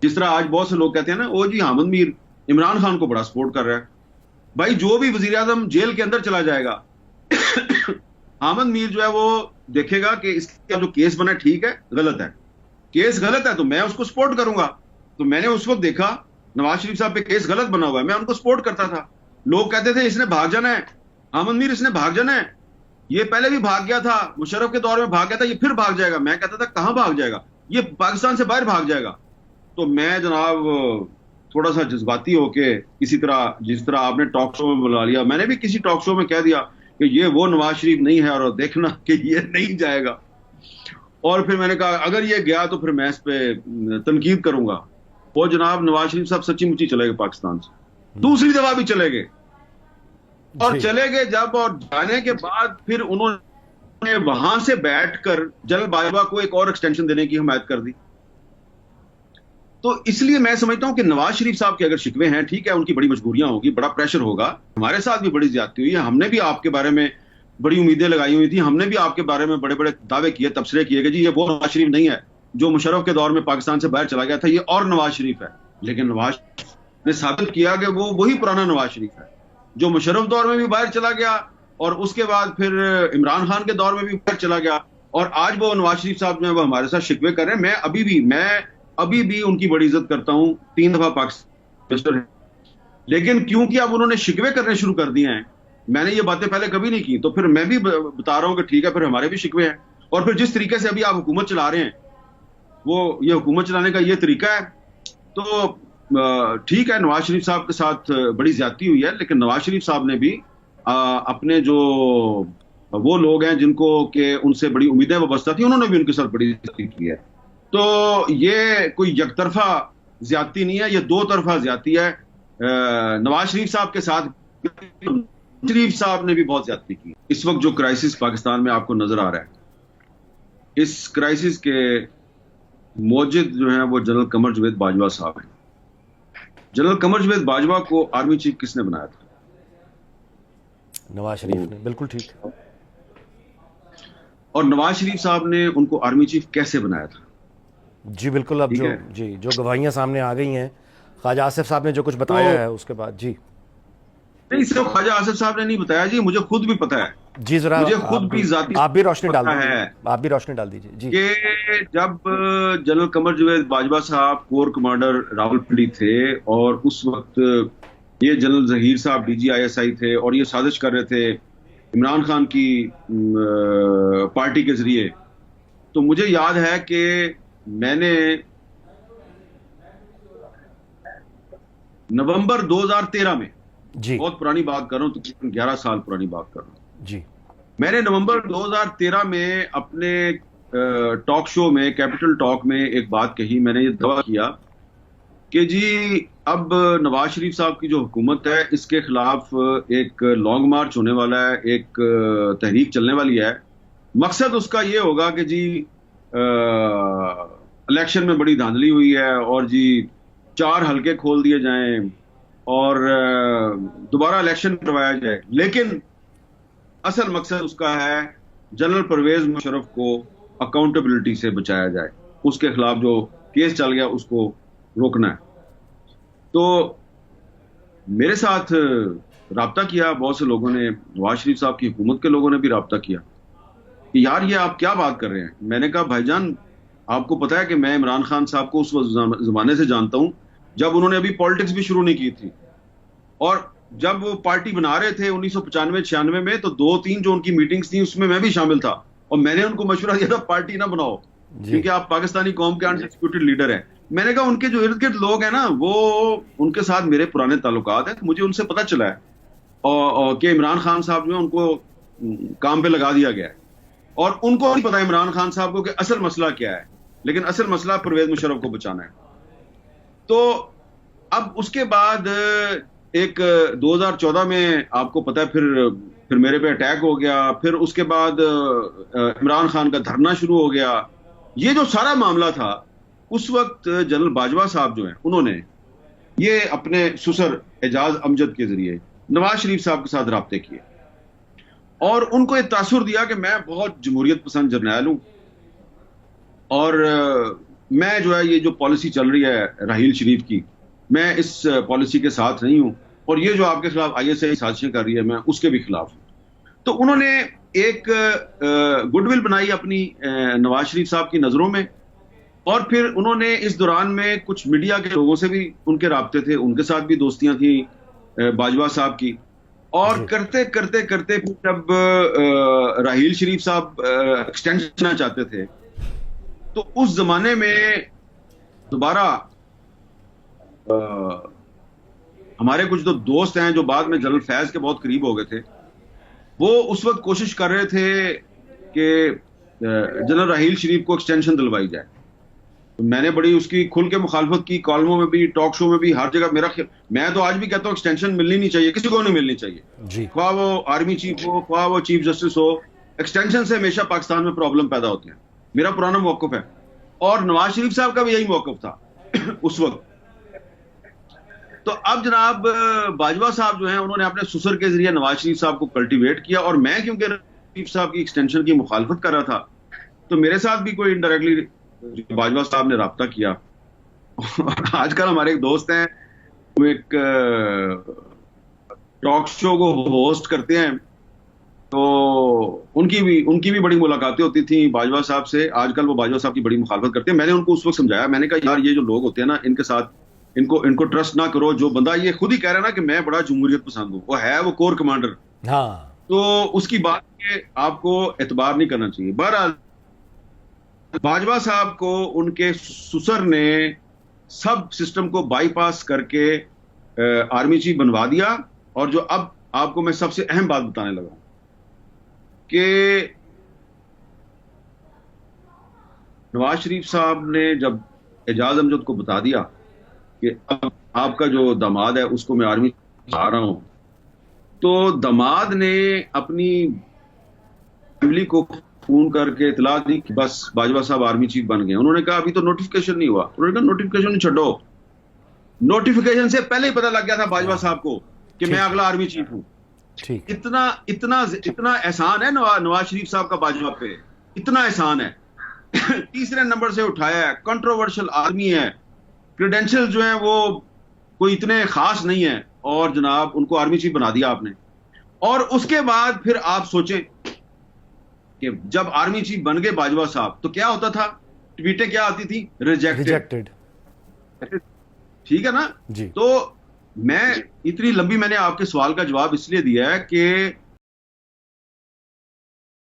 जिस तरह आज बहुत से लोग कहते हैं ना, ओ जी हामिद मीर इमरान खान को बड़ा सपोर्ट कर रहा है। भाई जो भी वजीर आजम जेल के अंदर चला जाएगा, हामिद मीर जो है वो देखेगा कि इसका जो केस बना ठीक है गलत है, केस गलत है तो मैं उसको सपोर्ट करूंगा। तो मैंने उस वक्त देखा नवाज शरीफ साहब पे केस गलत बना हुआ है, मैं उनको सपोर्ट करता था। लोग कहते थे इसने भाग जाना है, हामिद मीर इसने भाग जाना है, ये पहले भी भाग गया था, मुशर्रफ के दौर में भाग गया था, ये फिर भाग जाएगा। मैं कहता था कहां भाग जाएगा, ये पाकिस्तान से बाहर भाग जाएगा। तो मैं जनाब थोड़ा सा जज्बाती होके किसी तरह, जिस तरह आपने टॉक शो में बुला लिया, मैंने भी किसी टॉक शो में कह दिया कि ये वो नवाज शरीफ नहीं है और देखना कि ये नहीं जाएगा। और फिर मैंने कहा अगर ये गया तो फिर मैं इस पे तनकीद करूंगा। वो जनाब नवाज शरीफ साहब सच्ची मुच्ची चले गए पाकिस्तान से, दूसरी दफा भी चले गए। और चले गए जब, और जाने के बाद फिर उन्होंने वहां से बैठकर जनरल बाजवा को एक और एक्सटेंशन देने की हिमायत कर दी। तो इसलिए मैं समझता हूं कि नवाज शरीफ साहब के अगर शिकवे हैं, ठीक है, उनकी बड़ी मजबूरियां होगी, बड़ा प्रेशर होगा, हमारे साथ भी बड़ी ज्यादती हुई है, हमने भी आपके बारे में बड़ी उम्मीदें लगाई हुई थी, हमने भी आपके बारे में बड़े बड़े दावे किए, तबसरे किए कि जी ये वो नवाज शरीफ नहीं है जो मुशर्रफ के दौर में पाकिस्तान से बाहर चला गया था, ये और नवाज शरीफ है। लेकिन नवाज ने साबित किया कि वो वही पुराना नवाज शरीफ है जो मुशर्रफ दौर में भी बाहर चला गया और उसके बाद फिर इमरान खान के दौर में भी बाहर चला गया, और आज वो नवाज शरीफ साहब जो है वो हमारे साथ शिकवे कर रहे हैं। मैं अभी भी उनकी बड़ी इज्जत करता हूं, 3 दफा पाकिस्तान है, लेकिन क्योंकि अब उन्होंने शिकवे करने शुरू कर दिए हैं, मैंने ये बातें पहले कभी नहीं की, तो फिर मैं भी बता रहा हूं कि ठीक है, फिर हमारे भी शिकवे हैं। और फिर जिस तरीके से अभी आप हुकूमत चला रहे हैं, वो ये हुकूमत चलाने का ये तरीका है, तो ठीक है, नवाज शरीफ साहब के साथ बड़ी ज्यादती हुई है, लेकिन नवाज शरीफ साहब ने भी अपने जो वो लोग हैं जिनको के उनसे बड़ी उम्मीदें वाबस्ता थी, उन्होंने भी उनके साथ बड़ी ज्यादती की है। तो ये कोई यकतरफा ज्यादती नहीं है, ये दो तरफा ज्यादती है। नवाज शरीफ साहब के साथ शरीफ साहब ने भी बहुत ज्यादती की। इस वक्त जो क्राइसिस पाकिस्तान में आपको नजर आ रहा है, इस क्राइसिस के मौजिद जो है वो जनरल कमर जावेद बाजवा साहब हैं। जनरल कमर जावेद बाजवा को आर्मी चीफ किसने बनाया था? नवाज शरीफ ने। बिल्कुल ठीक। और नवाज शरीफ साहब ने उनको आर्मी चीफ कैसे बनाया था? जी बिल्कुल। अब जो गवाहियां सामने आ गई हैं, ख्वाजा आसिफ साहब ने जो कुछ बताया है उसके बाद। जी नहीं, सिर्फ ख्वाजा आसिफ साहब ने नहीं बताया जी, मुझे खुद भी पता है जी। जरा मुझे खुद भी जाती आप भी रोशनी डाल दीजिए, आप भी रोशनी डाल दीजिए जी। कि जब जनरल कमर जावेद बाजवा साहब कोर कमांडर रावलपिंडी थे और उस वक्त ये जनरल जहीर साहब DGISI थे और ये साजिश कर रहे थे इमरान खान की पार्टी के जरिए, तो मुझे याद है कि मैंने नवंबर 2013 में, जी बहुत पुरानी बात कर रहा हूं, तकरीबन 11 साल पुरानी बात कर रहा हूं जी, मैंने नवंबर 2013 में अपने टॉक शो में, कैपिटल टॉक में एक बात कही। मैंने ये दावा किया कि जी अब नवाज शरीफ साहब की जो हुकूमत है इसके खिलाफ एक लॉन्ग मार्च होने वाला है, एक तहरीक चलने वाली है। मकसद उसका ये होगा कि जी इलेक्शन में बड़ी धांधली हुई है और जी 4 हलके खोल दिए जाएं और दोबारा इलेक्शन करवाया जाए, लेकिन असल मकसद उसका है जनरल परवेज मुशर्रफ को अकाउंटेबिलिटी से बचाया जाए, उसके खिलाफ जो केस चल गया उसको रोकना है। तो मेरे साथ राब्ता किया बहुत से लोगों ने, नवाज शरीफ साहब की हुकूमत के लोगों ने भी राब्ता किया कि यार ये आप क्या बात कर रहे हैं। मैंने कहा भाईजान आपको पता है कि मैं इमरान खान साहब को उस जमाने से जानता हूं जब उन्होंने अभी पॉलिटिक्स भी शुरू नहीं की थी, और जब वो पार्टी बना रहे थे 1995-96 में, तो 2-3 जो उनकी मीटिंग्स थी उसमें मैं भी शामिल था और मैंने उनको मशवरा दिया था पार्टी ना बनाओ क्योंकि आप पाकिस्तानी कौम के अनडिस्प्यूटेड लीडर हैं। मैंने कहा उनके जो इर्द गिर्द लोग हैं ना, वो उनके साथ मेरे पुराने ताल्लुकात हैं, तो मुझे उनसे पता चला है और कि इमरान खान साहब जो है उनको काम पे लगा दिया गया है और उनको नहीं पता इमरान खान साहब को कि असल मसला क्या है, लेकिन असल मसला परवेज मुशर्रफ को बचाना है। तो अब उसके बाद एक 2014 में आपको पता है फिर मेरे पे अटैक हो गया, फिर उसके बाद इमरान खान का धरना शुरू हो गया। ये जो सारा मामला था, उस वक्त जनरल बाजवा साहब जो हैं उन्होंने ये अपने सुसर एजाज अमजद के जरिए नवाज शरीफ साहब के साथ राब्ते किए और उनको ये तासुर दिया कि मैं बहुत जमहूरियत पसंद जर्नैल हूं और मैं जो है ये जो पॉलिसी चल रही है राहील शरीफ की, मैं इस पॉलिसी के साथ नहीं हूं, और ये जो आपके खिलाफ आईएसआई साजिशें कर रही है मैं उसके भी खिलाफ हूं। तो उन्होंने एक गुडविल बनाई अपनी नवाज शरीफ साहब की नजरों में, और फिर उन्होंने इस दौरान में कुछ मीडिया के लोगों से भी उनके राब्ते थे, उनके साथ भी दोस्तियां थी बाजवा साहब की, और जी। करते करते करते फिर जब राहील शरीफ साहब एक्सटेंशन चाहते थे, तो उस जमाने में दोबारा हमारे कुछ तो दोस्त हैं जो बाद में जनरल फैज के बहुत करीब हो गए थे, वो उस वक्त कोशिश कर रहे थे कि जनरल राहील शरीफ को एक्सटेंशन दिलवाई जाए। तो मैंने बड़ी उसकी खुल के मुखालफत की, कॉलमों में भी, टॉक शो में भी, हर जगह। मैं तो आज भी कहता हूं एक्सटेंशन मिलनी नहीं चाहिए, किसी को नहीं मिलनी चाहिए, जी। ख्वाह वो आर्मी चीफ हो, ख्वाह वो चीफ जस्टिस हो। एक्सटेंशन से हमेशा पाकिस्तान में प्रॉब्लम पैदा होती है, मेरा पुराना मौकफ है, और नवाज शरीफ साहब का भी यही मौकफ था उस वक्त। तो अब जनाब बाजवा साहब जो हैं उन्होंने अपने सुसर के जरिए नवाज शरीफ साहब को कल्टीवेट किया, और मैं क्योंकि शरीफ साहब की एक्सटेंशन की मुखालफत कर रहा था, तो मेरे साथ भी कोई इनडायरेक्टली बाजवा साहब ने राब्ता किया। और आजकल हमारे एक दोस्त हैं, वो एक टॉक शो को होस्ट करते हैं, तो उनकी भी बड़ी मुलाकातें होती थी बाजवा साहब से। आजकल वो बाजवा साहब की बड़ी मुखालफत करते हैं। मैंने उनको उस वक्त समझाया, मैंने कहा यार ये जो लोग होते हैं ना, इनके साथ इनको ट्रस्ट ना करो। जो बंदा ये खुद ही कह रहा है ना कि मैं बड़ा जमहूरियत पसंद हूं, वो है वो कोर कमांडर, हाँ। तो उसकी बात के आपको एतबार नहीं करना चाहिए। बहरहाल बाजवा साहब को उनके सुसर ने सब सिस्टम को बाईपास करके आर्मी चीफ बनवा दिया। और जो अब आपको मैं सबसे अहम बात बताने लगा हूं कि नवाज शरीफ साहब ने जब एजाज अमजद को बता दिया कि अब आपका जो दामाद है उसको मैं आर्मी आ रहा हूं, तो दामाद ने अपनी फैमिली को फोन करके इतला दी कि बस बाजवा साहब आर्मी चीफ बन गए। उन्होंने कहा अभी तो नोटिफिकेशन नहीं हुआ। उन्होंने कहा नोटिफिकेशन छोड़ो, नोटिफिकेशन से पहले ही पता लग गया था बाजवा साहब को कि मैं अगला आर्मी चीफ हूं। ठीक। इतना इतना इतना एहसान है नवाज शरीफ साहब का बाजवा पे, इतना एहसान है। तीसरे नंबर से उठाया है, कंट्रोवर्शियल आर्मी है, क्रेडेंशियल जो है वो कोई इतने खास नहीं है, और जनाब उनको आर्मी चीफ बना दिया आपने। और उसके बाद फिर आप सोचें कि जब आर्मी चीफ बन गए बाजवा साहब, तो क्या होता था, ट्वीटें क्या आती थी, रिजेक्टेड। ठीक है ना जी। तो मैं इतनी लंबी मैंने आपके सवाल का जवाब इसलिए दिया है कि